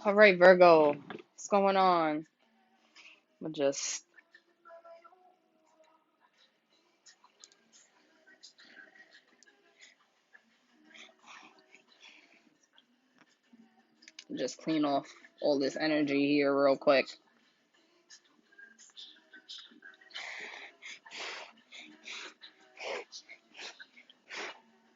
All right, Virgo, what's going on? I'm just clean off all this energy here real quick.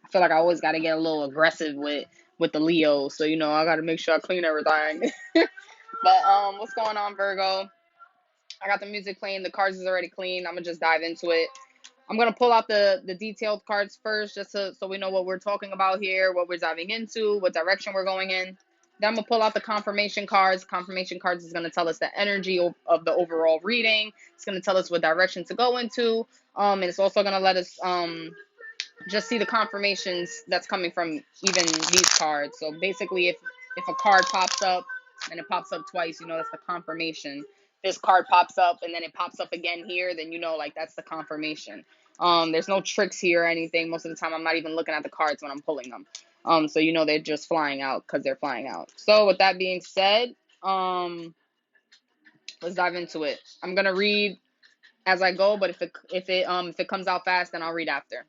I feel like I always got to get a little aggressive with the Leo, so I got to make sure I clean everything. But what's going on, Virgo? I got the music playing. The cards is already clean. I'm gonna just dive into it. I'm gonna pull out the detailed cards first, just so we know what we're talking about here, what we're diving into, what direction we're going in. Then I'm gonna pull out the confirmation cards. Confirmation cards is gonna tell us the energy of the overall reading. It's gonna tell us what direction to go into. And it's also gonna let us just see the confirmations that's coming from even these cards. So basically, if a card pops up and it pops up twice, that's the confirmation. This card pops up and then it pops up again here, then like that's the confirmation. There's no tricks here or anything. Most of the time, I'm not even looking at the cards when I'm pulling them. So they're just flying out because they're flying out. So with that being said, let's dive into it. I'm gonna read as I go, but if it comes out fast, then I'll read after.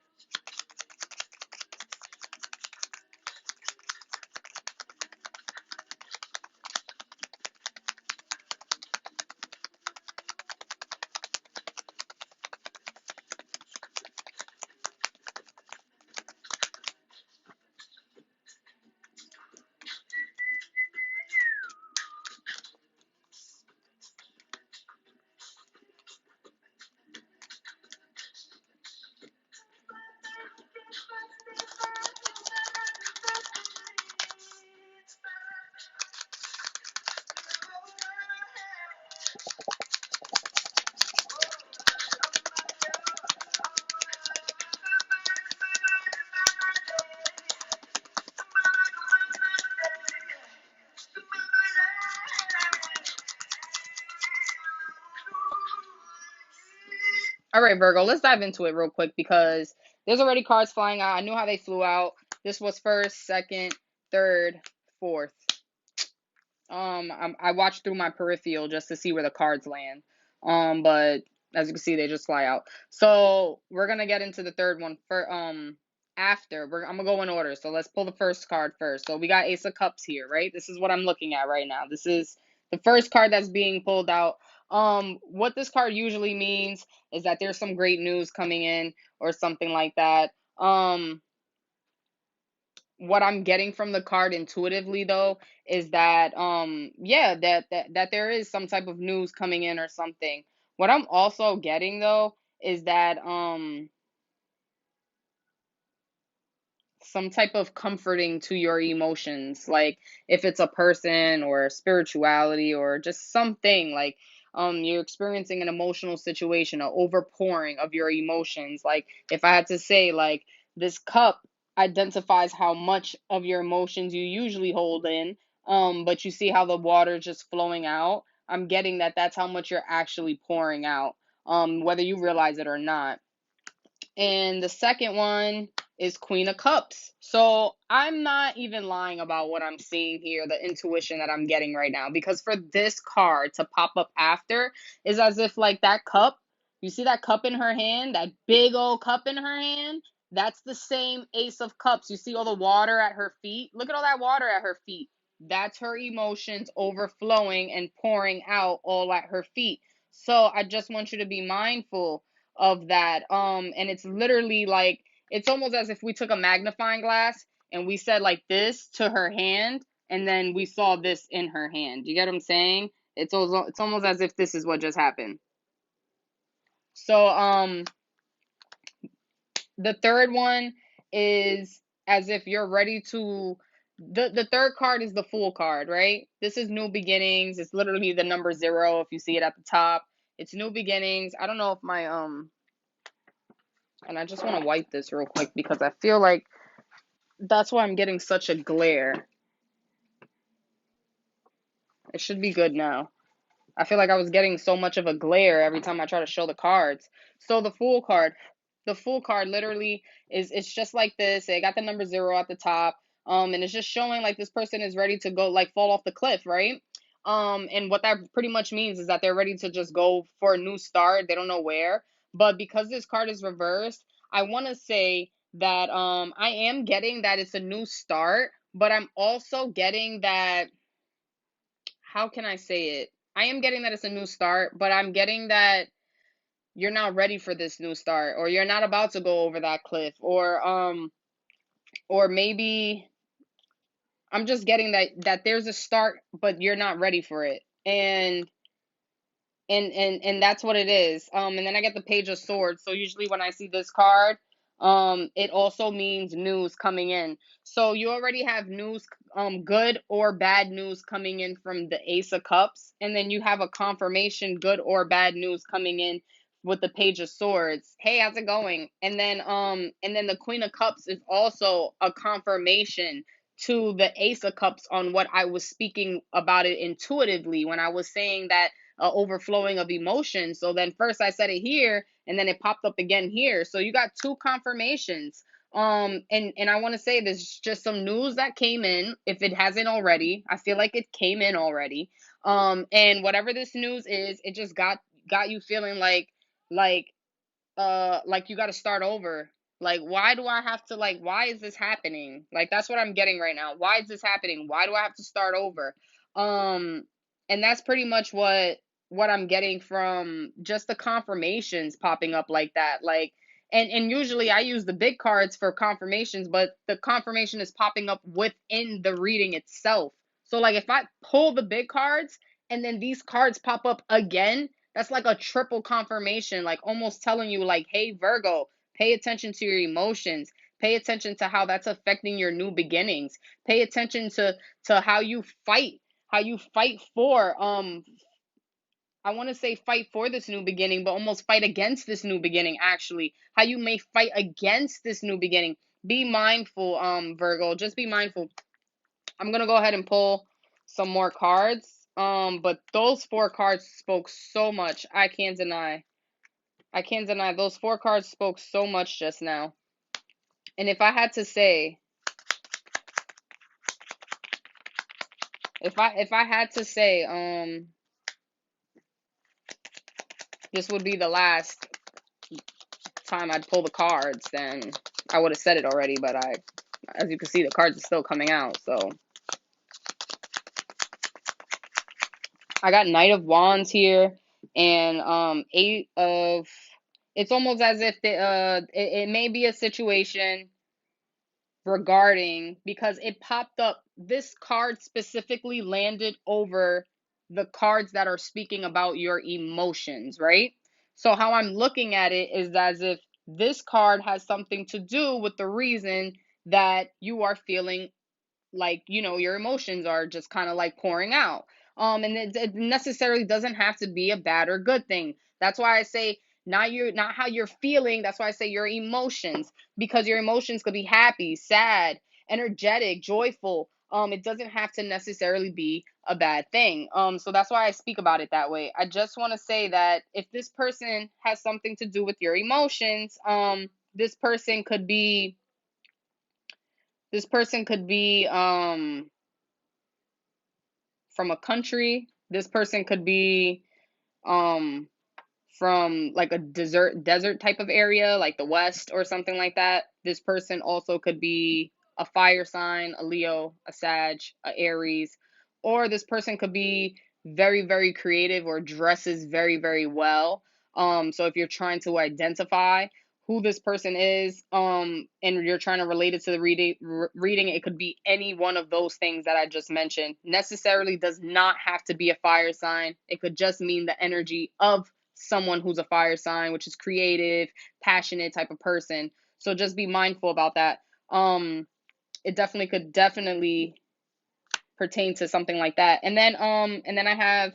All right, Virgo, let's dive into it real quick because there's already cards flying out. I knew how they flew out. This was first, second, third, fourth. I watched through my peripheral just to see where the cards land. But as you can see, they just fly out. So we're gonna get into the third one for after. I'm gonna go in order. So let's pull the first card first. So we got Ace of Cups here, right? This is what I'm looking at right now. This is the first card that's being pulled out. What this card usually means is that there's some great news coming in or something like that. What I'm getting from the card intuitively though is that yeah, that there is some type of news coming in or something. What I'm also getting though is that some type of comforting to your emotions, like if it's a person or spirituality or just something like you're experiencing an emotional situation, an overpouring of your emotions. Like if I had to say, like, this cup identifies how much of your emotions you usually hold in, but you see how the water is just flowing out. I'm getting that that's how much you're actually pouring out, whether you realize it or not. And the second one is Queen of Cups. So I'm not even lying about what I'm seeing here, the intuition that I'm getting right now. Because for this card to pop up after is as if, like, that cup, you see that cup in her hand, that big old cup in her hand? That's the same Ace of Cups. You see all the water at her feet? Look at all that water at her feet. That's her emotions overflowing and pouring out all at her feet. So I just want you to be mindful of that. And it's literally like, it's almost as if we took a magnifying glass and we said like this to her hand, and then we saw this in her hand. You get what I'm saying? It's almost as if this is what just happened. So the third one is as if you're ready to, the third card is the Fool card, right? This is new beginnings. It's literally the number 0 if you see it at the top. It's new beginnings. I don't know if my and I just want to wipe this real quick because I feel like that's why I'm getting such a glare. It should be good now. I feel like I was getting so much of a glare every time I try to show the cards. So the Fool card literally it's just like this. It got the number 0 at the top. And it's just showing like this person is ready to go, like, fall off the cliff, right? And what that pretty much means is that they're ready to just go for a new start. They don't know where. But because this card is reversed, I want to say that I am getting that it's a new start, but I'm also getting that, how can I say it? I am getting that it's a new start, but I'm getting that you're not ready for this new start, or you're not about to go over that cliff, or maybe I'm just getting that there's a start, but you're not ready for it. And that's what it is. And then I get the Page of Swords. So usually when I see this card, it also means news coming in. So you already have news, good or bad news coming in from the Ace of Cups, and then you have a confirmation, good or bad news coming in with the Page of Swords. Hey, how's it going? And then the Queen of Cups is also a confirmation to the Ace of Cups on what I was speaking about it intuitively when I was saying that overflowing of emotions. So then first I said it here, and then it popped up again here. So you got two confirmations. And I want to say there's just some news that came in. If it hasn't already, I feel like it came in already. And whatever this news is, it just got you feeling like like you got to start over. Like, why do I have to, like, why is this happening? Like, that's what I'm getting right now. Why is this happening? Why do I have to start over? um and that's pretty much what I'm getting from just the confirmations popping up like that. Like, and usually I use the big cards for confirmations, but the confirmation is popping up within the reading itself. So like if I pull the big cards and then these cards pop up again, that's like a triple confirmation, like almost telling you, like, hey, Virgo, pay attention to your emotions. Pay attention to how that's affecting your new beginnings. Pay attention to how you fight for I want to say fight for this new beginning, but almost fight against this new beginning, actually. How you may fight against this new beginning. Be mindful, Virgo. Just be mindful. I'm gonna go ahead and pull some more cards. But those four cards spoke so much. I can't deny. I can't deny those four cards spoke so much just now. And if I had to say, if I had to say, this would be the last time I'd pull the cards, then I would have said it already. But as you can see, the cards are still coming out. So I got Knight of Wands here, and Eight of. It's almost as if it may be a situation regarding, because it popped up, this card specifically landed over the cards that are speaking about your emotions, right? So how I'm looking at it is as if this card has something to do with the reason that you are feeling like, your emotions are just kind of like pouring out. And it necessarily doesn't have to be a bad or good thing. That's why I say not how you're feeling. That's why I say your emotions, because your emotions could be happy, sad, energetic, joyful. It doesn't have to necessarily be a bad thing. So that's why I speak about it that way. I just want to say that if this person has something to do with your emotions, this person could be this person could be from a country. This person could be um from like a desert type of area, like the West or something like that. This person also could be a fire sign, a Leo, a Sag, a Aries, or this person could be very, very creative or dresses very, very well. So if you're trying to identify who this person is, and you're trying to relate it to the reading, it could be any one of those things that I just mentioned. Necessarily does not have to be a fire sign. It could just mean the energy of someone who's a fire sign, which is creative, passionate type of person. So just be mindful about that. It definitely could definitely pertain to something like that. And then I have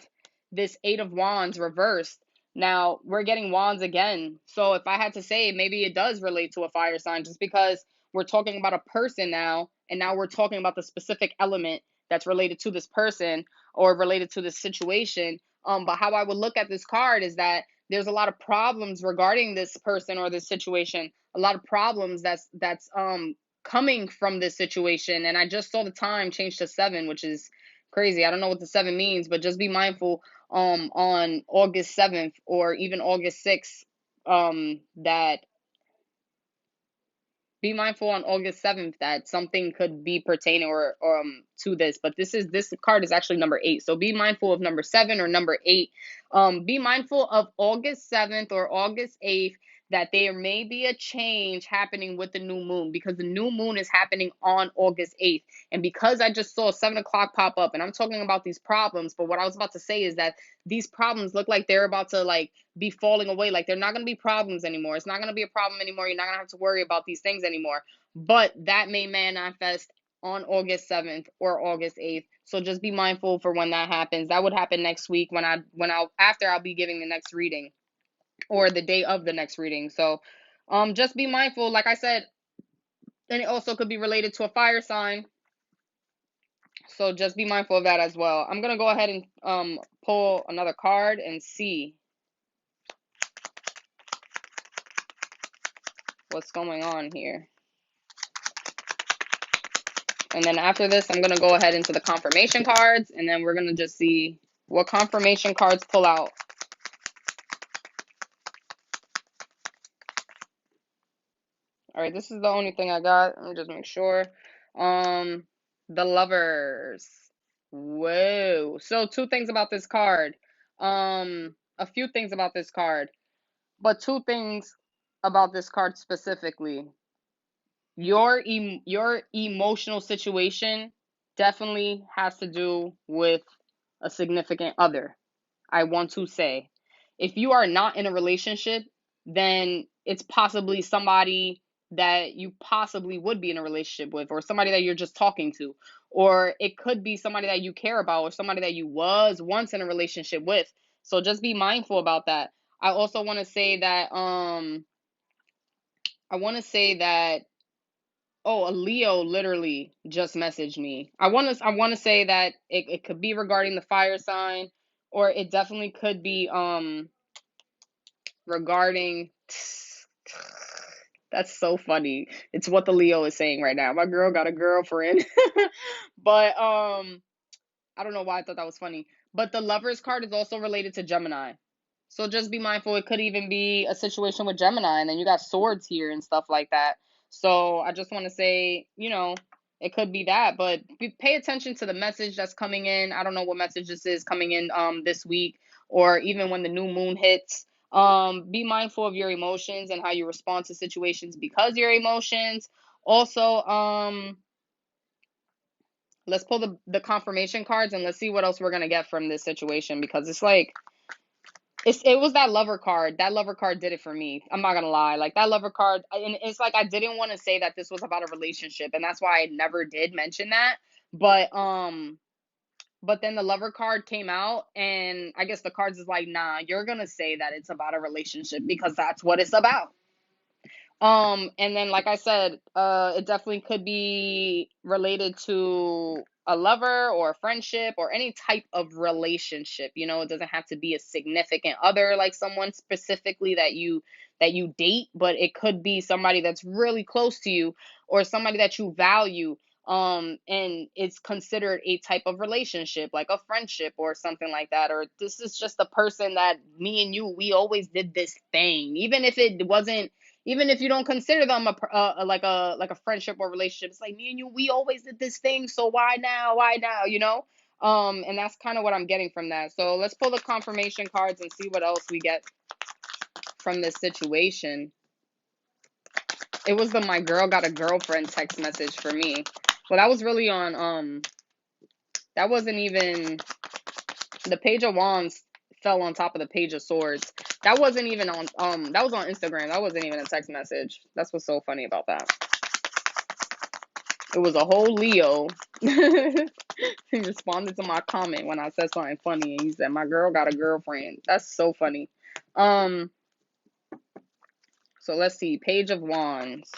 this Eight of Wands reversed. Now we're getting wands again. So if I had to say, maybe it does relate to a fire sign, just because we're talking about a person now, and now we're talking about the specific element that's related to this person or related to this situation. But how I would look at this card is that there's a lot of problems regarding this person or this situation. A lot of problems coming from this situation. And I just saw the time change to 7, which is crazy. I don't know what the 7 means, but just be mindful on August 7th or even August 6th, that be mindful on August 7th that something could be pertaining or to this. But this card is actually number 8. So be mindful of number 7 or number 8. Be mindful of August 7th or August 8th, that there may be a change happening with the new moon, because the new moon is happening on August 8th. And because I just saw 7 o'clock pop up and I'm talking about these problems, but what I was about to say is that these problems look like they're about to like be falling away. Like they're not going to be problems anymore. It's not going to be a problem anymore. You're not going to have to worry about these things anymore. But that may manifest on August 7th or August 8th. So just be mindful for when that happens. That would happen next week after I'll be giving the next reading, or the day of the next reading. So just be mindful, like I said, and it also could be related to a fire sign. So just be mindful of that as well. I'm going to go ahead and pull another card and see what's going on here. And then after this, I'm going to go ahead into the confirmation cards, and then we're going to just see what confirmation cards pull out. All right, this is the only thing I got. Let me just make sure. The Lovers. Whoa. So two things about this card. A few things about this card, but two things about this card specifically. Your emotional situation definitely has to do with a significant other. I want to say, if you are not in a relationship, then it's possibly somebody that you possibly would be in a relationship with, or somebody that you're just talking to, or it could be somebody that you care about, or somebody that you was once in a relationship with. So just be mindful about that. I also want to say that I want to say that oh, a Leo literally just messaged me. I want to say that it could be regarding the fire sign, or it definitely could be regarding that's so funny. It's what the Leo is saying right now. My girl got a girlfriend. But I don't know why I thought that was funny. But the Lovers card is also related to Gemini. So just be mindful. It could even be a situation with Gemini, and then you got swords here and stuff like that. So I just want to say, it could be that, but pay attention to the message that's coming in. I don't know what message this is coming in this week, or even when the new moon hits. Be mindful of your emotions and how you respond to situations because your emotions. Also, let's pull the confirmation cards and let's see what else we're gonna get from this situation, because it's like it was that Lover card. That Lover card did it for me. I'm not gonna lie. Like that Lover card, and it's like I didn't want to say that this was about a relationship, and that's why I never did mention that. But then the Lover card came out, and I guess the cards is like, nah, you're gonna say that it's about a relationship because that's what it's about. And then like I said, it definitely could be related to a lover or a friendship or any type of relationship. It doesn't have to be a significant other, like someone specifically that you date, but it could be somebody that's really close to you or somebody that you value. And it's considered a type of relationship, like a friendship or something like that. Or this is just a person that me and you, we always did this thing, even if you don't consider them like a friendship or relationship. It's like me and you, we always did this thing, so why now, and that's kind of what I'm getting from that. So let's pull the confirmation cards and see what else we get from this situation. It was the my girl got a girlfriend text message for me. Well, that was really on that wasn't even the Page of Wands fell on top of the Page of Swords. That wasn't even on that was on Instagram. That wasn't even a text message. That's what's so funny about that. It was a whole Leo. He responded to my comment when I said something funny, and he said, "My girl got a girlfriend." That's so funny. So let's see. Page of Wands.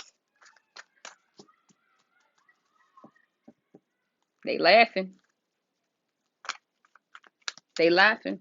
They laughing. They laughing.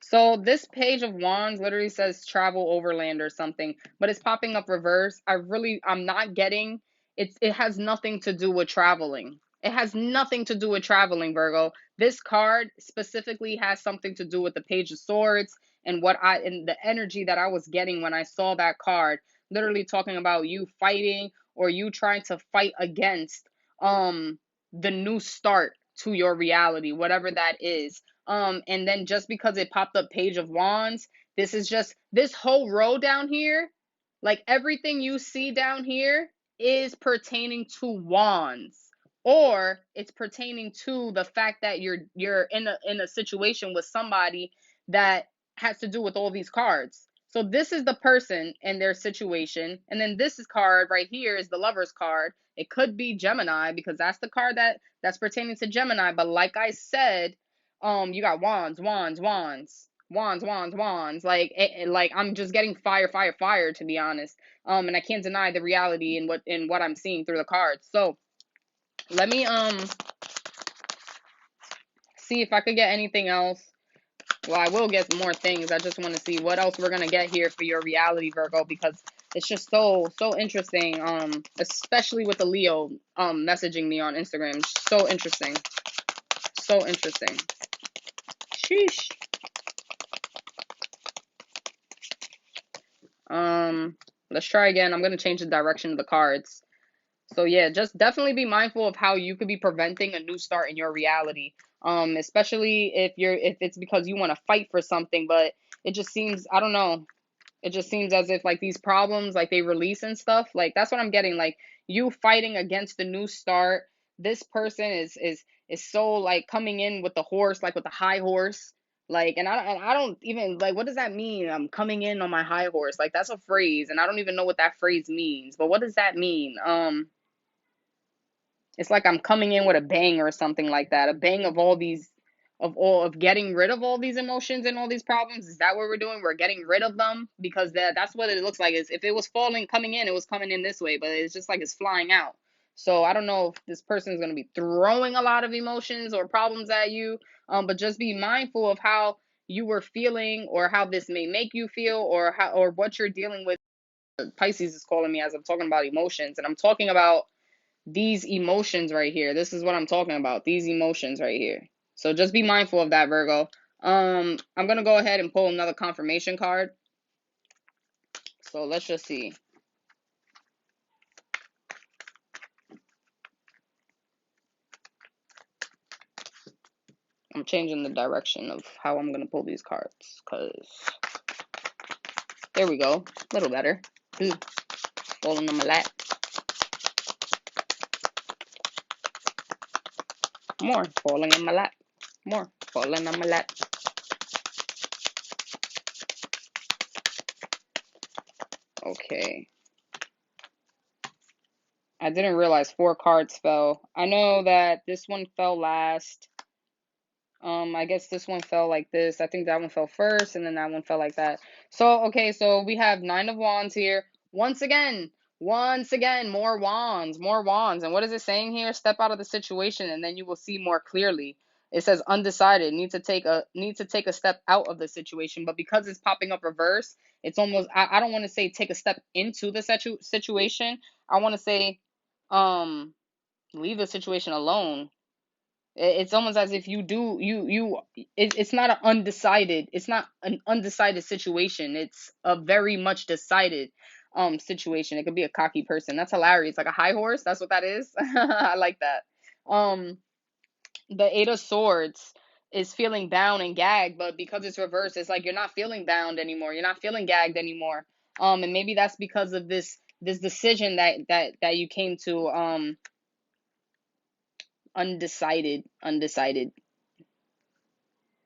So this Page of Wands literally says travel overland or something, but it's popping up reverse. I'm not getting it has nothing to do with traveling. It has nothing to do with traveling, Virgo. This card specifically has something to do with the Page of Swords and the energy that I was getting when I saw that card. Literally talking about you fighting or you trying to fight against the new start to your reality, whatever that is. And then just because it popped up Page of Wands, this is just this whole row down here, like everything you see down here is pertaining to wands, or it's pertaining to the fact that you're in a situation with somebody that has to do with all these cards. So this is the person and their situation, and then this is card right here is the Lover's card. It could be Gemini because that's the card that's pertaining to Gemini. But like I said, you got wands, wands, wands, wands, wands, wands. Like I'm just getting fire, fire, fire, to be honest. And I can't deny the reality in what I'm seeing through the cards. So let me see if I could get anything else. Well, I will get more things. I just want to see what else we're gonna get here for your reality, Virgo, because it's just so interesting. Especially with the Leo messaging me on Instagram. So interesting. So interesting. Sheesh. Let's try again. I'm gonna change the direction of the cards. So yeah, just definitely be mindful of how you could be preventing a new start in your reality. Especially if it's because you want to fight for something, but it just seems, I don't know, it just seems as if like these problems, like they release and stuff. Like that's what I'm getting. Like you fighting against the new start. This person is so like coming in with the horse, like with the high horse. Like, and I don't even like, what does that mean? I'm coming in on my high horse. Like that's a phrase, and I don't even know what that phrase means. But what does that mean? It's like I'm coming in with a bang or something like that. A bang of all these, of getting rid of all these emotions and all these problems. Is that what we're doing? We're getting rid of them because that's what it looks like. Is if it was coming in, it was coming in this way, but it's just like it's flying out. So I don't know if this person is going to be throwing a lot of emotions or problems at you. But just be mindful of how you were feeling or how this may make you feel or what you're dealing with. Pisces is calling me as I'm talking about emotions, and I'm talking about these emotions right here. This is what I'm talking about. These emotions right here. So just be mindful of that, Virgo. I'm going to go ahead and pull another confirmation card. So let's just see. I'm changing the direction of how I'm going to pull these cards because there we go. A little better. Ooh, falling on my lap. More falling on my lap. More falling on my lap. Okay. I didn't realize 4 cards fell. I know that this one fell last. I guess this one fell like this. I think that one fell first, and then that one fell like that. So, okay, so we have 9 of Wands here. Once again, more wands, more wands. And what is it saying here? Step out of the situation, and then you will see more clearly. It says undecided. Need to take a step out of the situation, but because it's popping up reverse, it's almost. I don't want to say take a step into the situation. I want to say, leave the situation alone. It's almost as if it's not it's not an undecided situation. It's a very much decided situation. It could be a cocky person. That's hilarious. Like a high horse. That's what that is. I like that. Um the 8 of Swords is feeling bound and gagged, but because it's reversed, it's like you're not feeling bound anymore. You're not feeling gagged anymore. And maybe that's because of this decision that you came to undecided.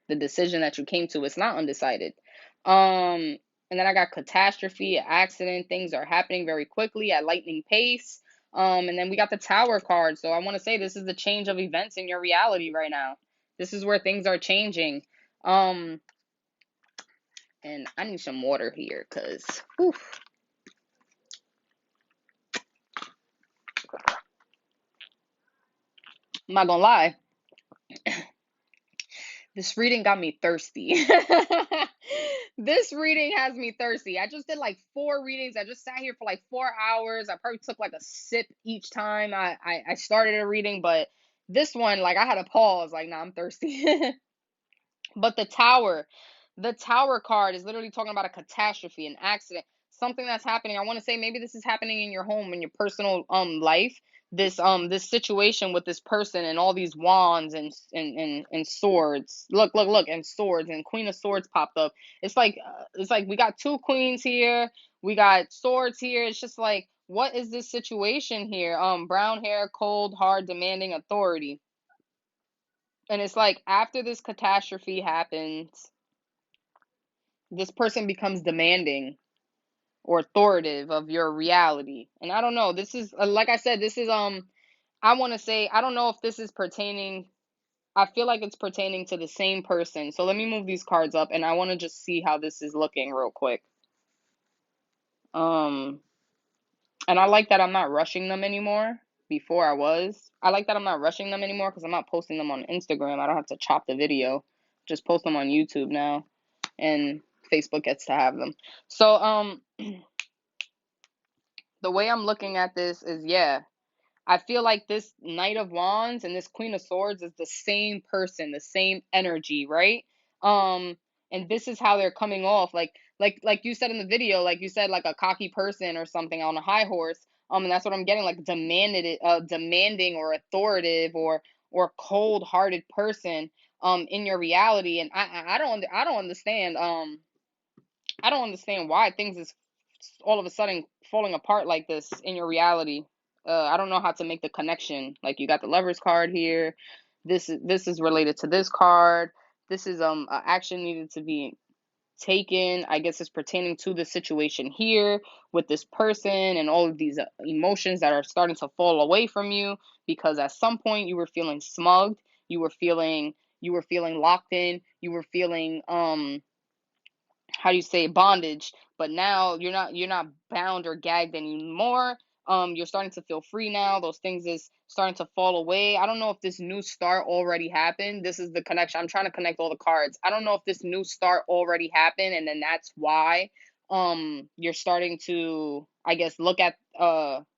The decision that you came to is not undecided. And then I got catastrophe, accident, things are happening very quickly at lightning pace. And then we got the Tower card. So I want to say this is the change of events in your reality right now. This is where things are changing. And I need some water here because I'm not gonna lie. This reading got me thirsty. This reading has me thirsty. I just did like 4 readings. I just sat here for like 4 hours. I probably took like a sip each time I started a reading, but this one, like I had to pause, like, nah, I'm thirsty. But the tower card is literally talking about a catastrophe, an accident, something that's happening. I want to say maybe this is happening in your home, in your personal life. This situation with this person and all these wands and swords. Look, and swords and Queen of Swords popped up. It's like we got two queens here. We got swords here. It's just like, what is this situation here? Brown hair, cold, hard, demanding authority. And it's like after this catastrophe happens, this person becomes demanding or authoritative of your reality. And I don't know, this is like I said, this is I want to say, I don't know if this is pertaining, I feel like it's pertaining to the same person. So let me move these cards up and I want to just see how this is looking real quick. Um and I like that I'm not rushing them anymore. Before I was. I like that I'm not rushing them anymore because I'm not posting them on Instagram. I don't have to chop the video. Just post them on YouTube now. And Facebook gets to have them. So the way I'm looking at this is, yeah, I feel like this Knight of Wands and this Queen of Swords is the same person, the same energy, right? Um, and this is how they're coming off, like you said in the video, like you said, like a cocky person or something on a high horse. And that's what I'm getting, like demanding or authoritative or cold-hearted person in your reality. And I don't understand. I don't understand why things is all of a sudden falling apart like this in your reality. I don't know how to make the connection. Like you got the Lovers card here. This is related to this card. This is action needed to be taken. I guess it's pertaining to the situation here with this person and all of these emotions that are starting to fall away from you because at some point you were feeling smugged, you were feeling locked in, you were feeling how do you say, bondage, but now you're not bound or gagged anymore. You're starting to feel free now. Those things is starting to fall away. I don't know if this new start already happened. This is the connection. I'm trying to connect all the cards. I don't know if this new start already happened and then that's why you're starting to, I guess, look at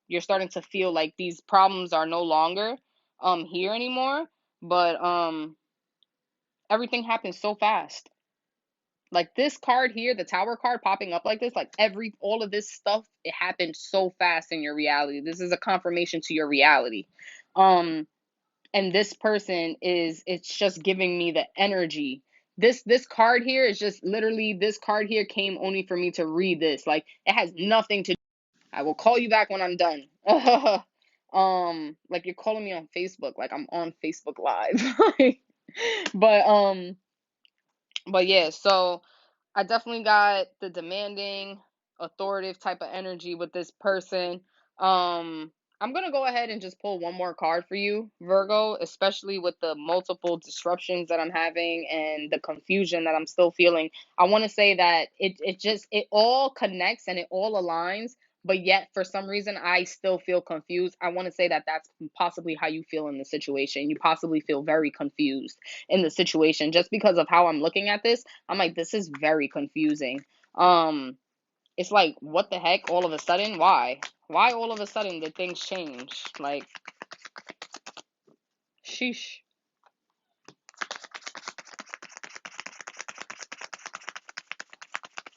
you're starting to feel like these problems are no longer here anymore, but everything happens so fast. Like this card here, the tower card popping up like this, like all of this stuff, it happened so fast in your reality. This is a confirmation to your reality. Um, and this person it's just giving me the energy. This card here is just literally, this card here came only for me to read this. Like it has nothing to. I will call you back when I'm done. Like you're calling me on Facebook, like I'm on Facebook Live. but but yeah, so I definitely got the demanding, authoritative type of energy with this person. Um, I'm gonna go ahead and just pull one more card for you, Virgo, especially with the multiple disruptions that I'm having and the confusion that I'm still feeling. I want to say that it all connects and it all aligns, but yet for some reason I still feel confused. I want to say that that's possibly how you feel in the situation. You possibly feel very confused in the situation just because of how I'm looking at this. I'm like, this is very confusing. Um, it's like, what the heck? All of a sudden, why? Why all of a sudden did things change? Like, sheesh,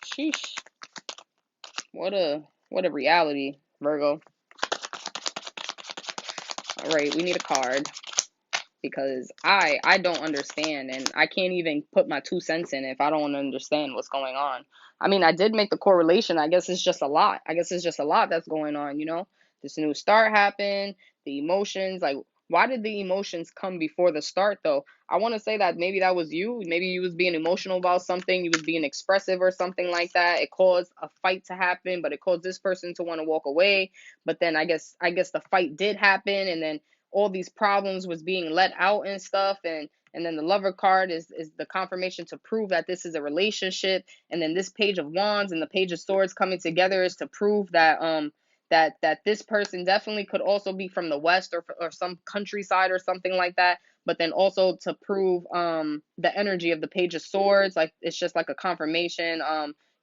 sheesh. What a reality, Virgo. All right, we need a card because I don't understand and I can't even put my 2 cents in if I don't understand what's going on. I mean, I did make the correlation. I guess it's just a lot. I guess it's just a lot that's going on, you know? This new start happened, the emotions, like why did the emotions come before the start though? I want to say that maybe that was you. Maybe you was being emotional about something, you was being expressive or something like that. It caused a fight to happen, but it caused this person to want to walk away. But then I guess the fight did happen and then all these problems was being let out and stuff, and then the Lover card is the confirmation to prove that this is a relationship, and then this Page of Wands and the Page of Swords coming together is to prove that that this person definitely could also be from the West or some countryside or something like that, but then also to prove the energy of the Page of Swords. Like it's just like a confirmation.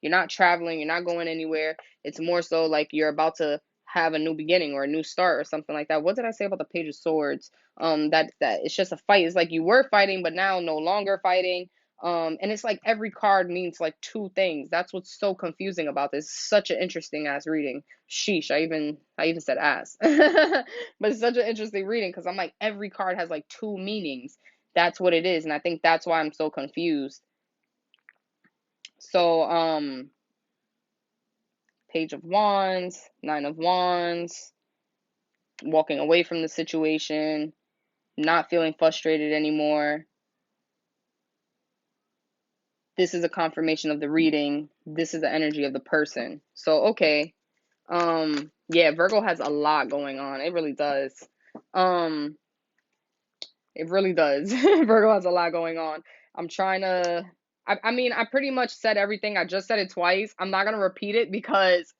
You're not traveling, you're not going anywhere. It's more so like you're about to have a new beginning or a new start or something like that. What did I say about the Page of Swords? That it's just a fight. It's like you were fighting, but now no longer fighting. And it's like every card means like two things. That's what's so confusing about this. Such an interesting ass reading. Sheesh, I even said ass. But it's such an interesting reading because I'm like every card has like two meanings. That's what it is, and I think that's why I'm so confused. So, Page of Wands, Nine of Wands, walking away from the situation, not feeling frustrated anymore. This is a confirmation of the reading. This is the energy of the person. So, okay. Yeah, Virgo has a lot going on. It really does. Um, it really does. Virgo has a lot going on. I'm trying to I mean, I pretty much said everything. I just said it twice. I'm not gonna repeat it because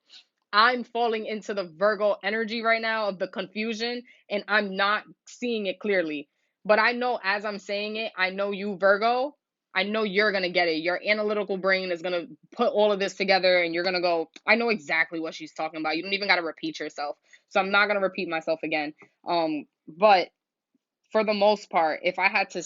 I'm falling into the Virgo energy right now of the confusion and I'm not seeing it clearly. But I know as I'm saying it, I know you, Virgo. I know you're going to get it. Your analytical brain is going to put all of this together and you're going to go, I know exactly what she's talking about. You don't even got to repeat yourself. So I'm not going to repeat myself again. But for the most part, if I had to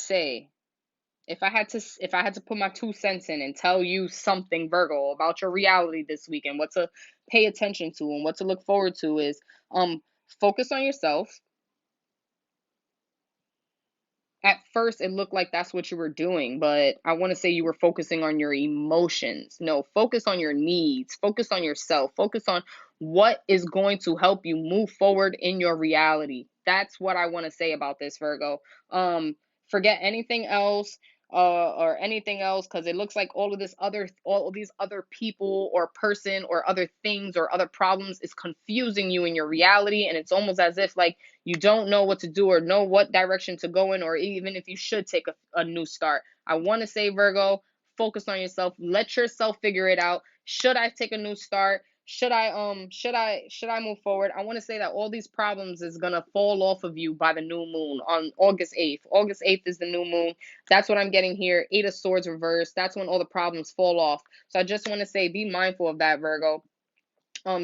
put my 2 cents in and tell you something, Virgo, about your reality this week and what to pay attention to and what to look forward to is focus on yourself. At first it looked like that's what you were doing, but I want to say you were focusing on your emotions. No, focus on your needs, focus on yourself, focus on what is going to help you move forward in your reality. That's what I want to say about this, Virgo. Forget anything else or anything else, because it looks like all of these other people or person or other things or other problems is confusing you in your reality, and it's almost as if like you don't know what to do or know what direction to go in, or even if you should take a new start. I want to say, Virgo, focus on yourself. Let yourself figure it out. Should I take a new start? Should I move forward? I want to say that all these problems is gonna fall off of you by the new moon on August 8th. August 8th is the new moon. That's what I'm getting here. Eight of Swords reversed. That's when all the problems fall off. So I just want to say be mindful of that, Virgo.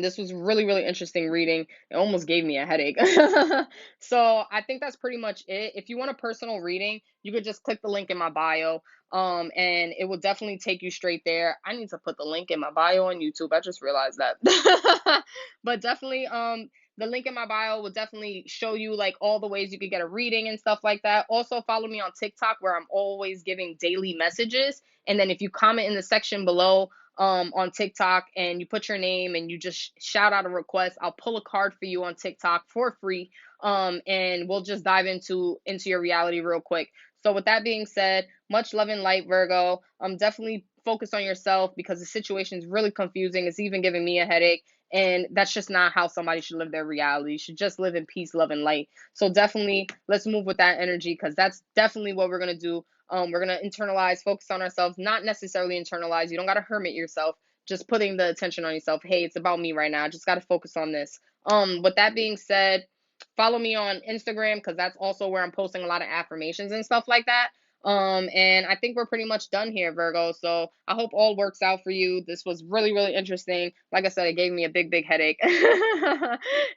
This was really, really interesting reading. It almost gave me a headache. So I think that's pretty much it. If you want a personal reading, you could just click the link in my bio. And it will definitely take you straight there. I need to put the link in my bio on YouTube. I just realized that. But definitely, the link in my bio will definitely show you like all the ways you could get a reading and stuff like that. Also, follow me on TikTok where I'm always giving daily messages. And then if you comment in the section below, on TikTok and you put your name and you just shout out a request, I'll pull a card for you on TikTok for free. And we'll just dive into your reality real quick. So with that being said, much love and light, Virgo. Definitely focus on yourself because the situation is really confusing. It's even giving me a headache. And that's just not how somebody should live their reality. You should just live in peace, love, and light. So definitely let's move with that energy because that's definitely what we're going to do. We're going to internalize, focus on ourselves, not necessarily internalize. You don't got to hermit yourself, just putting the attention on yourself. Hey, it's about me right now. I just got to focus on this. With that being said, follow me on Instagram because that's also where I'm posting a lot of affirmations and stuff like that. And I think we're pretty much done here, Virgo. So I hope all works out for you. This was really, really interesting. Like I said, it gave me a big, big headache.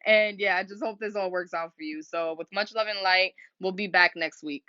And yeah, I just hope this all works out for you. So with much love and light, we'll be back next week.